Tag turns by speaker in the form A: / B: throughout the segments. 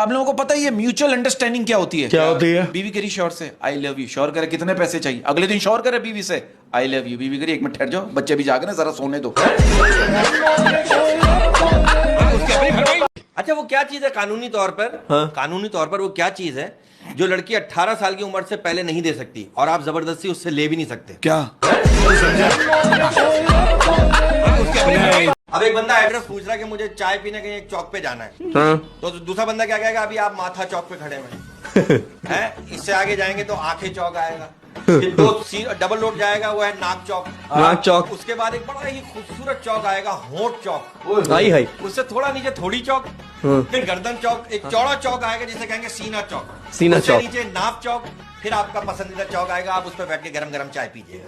A: आप लोगों को पता है ये म्यूचुअल अंडरस्टैंडिंग क्या होती है?
B: क्या होती है?
A: बीवी करी शौहर से आई लव यू, शौहर करे कितने पैसे चाहिए, अगले दिन शौहर करे बीवी से आई लव यू, बीवी करी एक मिनट ठहर जाओ, बच्चे भी जाग रहे हैं, जरा सोने दो।
C: अच्छा, वो क्या चीज है कानूनी तौर पर?
B: हाँ?
C: कानूनी तौर पर वो क्या चीज है जो लड़की 18 साल की उम्र से पहले नहीं दे सकती और आप जबरदस्ती उससे ले भी नहीं सकते?
A: क्या?
C: अब एक बंदा एड्रेस पूछ रहा है कि मुझे चाय पीने कहीं एक चौक पे जाना है।
B: हाँ?
C: तो दूसरा बंदा क्या कहेगा? अभी आप माथा चौक पे खड़े हुए हैं, इससे आगे जाएंगे तो आंखें चौक आएगा, फिर दो डबल रोड जाएगा वो है नाक चौक।
B: नाक चौक।
C: उसके बाद एक बड़ा ही खूबसूरत चौक आएगा होंठ चौक।
B: High high.
C: उससे थोड़ा नीचे थोड़ी चौक, फिर गर्दन चौक, एक चौड़ा चौक आएगा जिसे कहेंगे सीना चौक।
B: सीना
C: उससे
B: चौक।
C: नीचे नाप चौक, फिर आपका पसंदीदा चौक आएगा, आप उस पर बैठ के गरम गरम चाय पीजिएगा।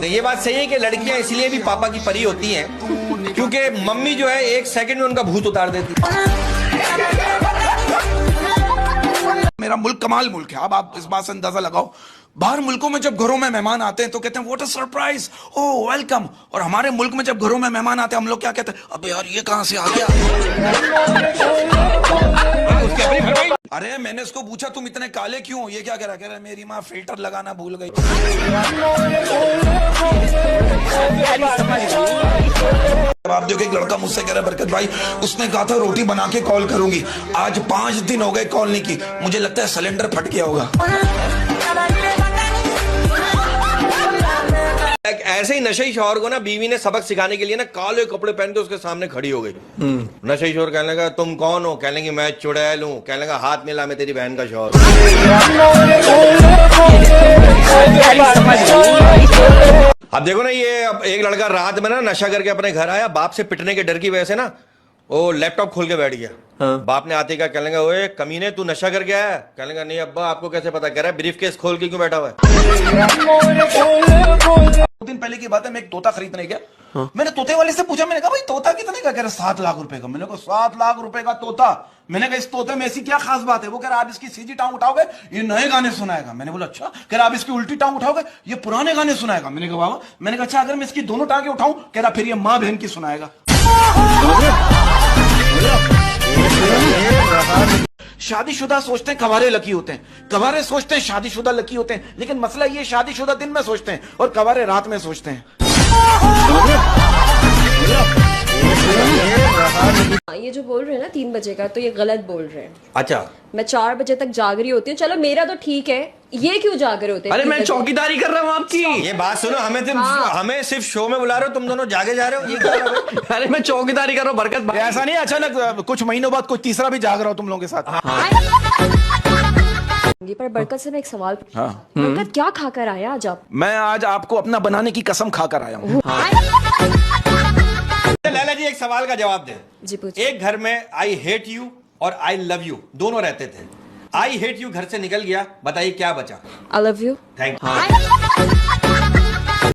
C: ये बात सही है कि लड़कियां इसलिए भी पापा की परी होती हैं क्योंकि मम्मी जो है एक सेकंड में उनका भूत उतार देती है।
A: मेरा मुल्क कमाल मुल्क है। अब आप इस बात से अंदाजा लगाओ, बाहर मुल्कों में जब घरों में मेहमान आते हैं तो कहते हैं what a surprise, oh welcome. और हमारे मुल्क में जब घरों में मेहमान आते हैं हम लोग क्या कहते हैं? अबे यार ये कहां से आ गया? अरे मैंने इसको पूछा तुम इतने काले क्यों? ये क्या कह रहा है? मेरी माँ फिल्टर लगाना भूल गई। आप देखो एक लड़का मुझसे कह रहा है बरकत भाई, उसने कहा था रोटी बना के कॉल करूंगी, आज 5 दिन हो गए कॉल नहीं की, मुझे लगता है सिलेंडर फट गया होगा।
C: ऐसे ही नशे शौहर को ना बीवी ने सबक सिखाने के लिए ना काले कपड़े पहन के उसके सामने खड़ी हो गई। नशे शौहर कहने लगा तुम कौन हो? कहने लगी मैं चुड़ैल हूं। कहने लगा हाथ मिला, मैं तेरी बहन का शौहर। अब देखो ना, ये अब एक लड़का रात में ना नशा करके अपने घर आया, बाप से पिटने के डर की वजह से ना वो लैपटॉप खोल के बैठ गया।
B: हाँ?
C: बाप ने आते ही कहा, कहने लगा ओए कमीने तू नशा करके आया? कहने लगा नहीं अब्बा, आपको कैसे पता? कह रहा है ब्रीफ केस खोल के क्यों बैठा हुआ है?
A: 2 दिन पहले की बात है, मैं एक तोता खरीदने गया। हाँ? मैंने तोते वाले से पूछा, मैंने कहा भाई तोता कितने का? कह रहा 7 लाख रुपए का। मैंने कहा 7 लाख रुपए का तोता? मैंने कहा इस तोते में ऐसी क्या खास बात है? वो कह रहा आप इसकी सीधी टांग उठाओगे ये नए गाने सुनाएगा। मैंने बोला अच्छा। कह रहा आप इसकी उल्टी टांग उठाओगे ये पुराने गाने सुनाएगा। मैंने कहा बाबा। मैंने कहा अच्छा अगर मैं इसकी दोनों टांगे उठाऊं? कह रहा फिर ये माँ बहन की सुनाएगा। शादीशुदा सोचते हैं कवारे लकी होते हैं, कवारे सोचते हैं शादीशुदा लकी होते हैं, लेकिन मसला ये शादीशुदा दिन में सोचते हैं और कवारे रात में सोचते हैं।
D: ये जो बोल रहे हैं ना 3 बजे का, तो ये गलत बोल रहे हैं।
C: अच्छा,
D: मैं 4 बजे तक जाग रही होती हूँ, चलो मेरा तो ठीक है, ये क्यों जाग रहे होते हैं?
B: अरे मैं चौकीदारी कर रहा हूँ आपकी।
C: ये बात सुनो, हमें सिर्फ शो में बुला रहे हो, तुम दोनों जागे जा रहे हो, ये क्या है?
B: अरे मैं चौकीदारी कर रहा हूँ बरकत भाई।
A: ऐसा नहीं अचानक कुछ महीनों बाद कोई तीसरा भी जाग रहा हो तुम लोगों के साथ।
D: पर बरकत से मैं एक सवाल पूछूं।
A: हाँ।
D: बरकत क्या खाकर आया आज आप?
A: मैं आज आपको अपना बनाने की कसम खाकर आया हूँ।
C: लैला जी एक सवाल का जवाब दे।
D: जी पूछिए।
C: एक घर में आई हेट यू और आई लव यू दोनों रहते थे। आई हेट यू घर से निकल गया, बताइए क्या बचा?
D: I love you.
C: Thank you.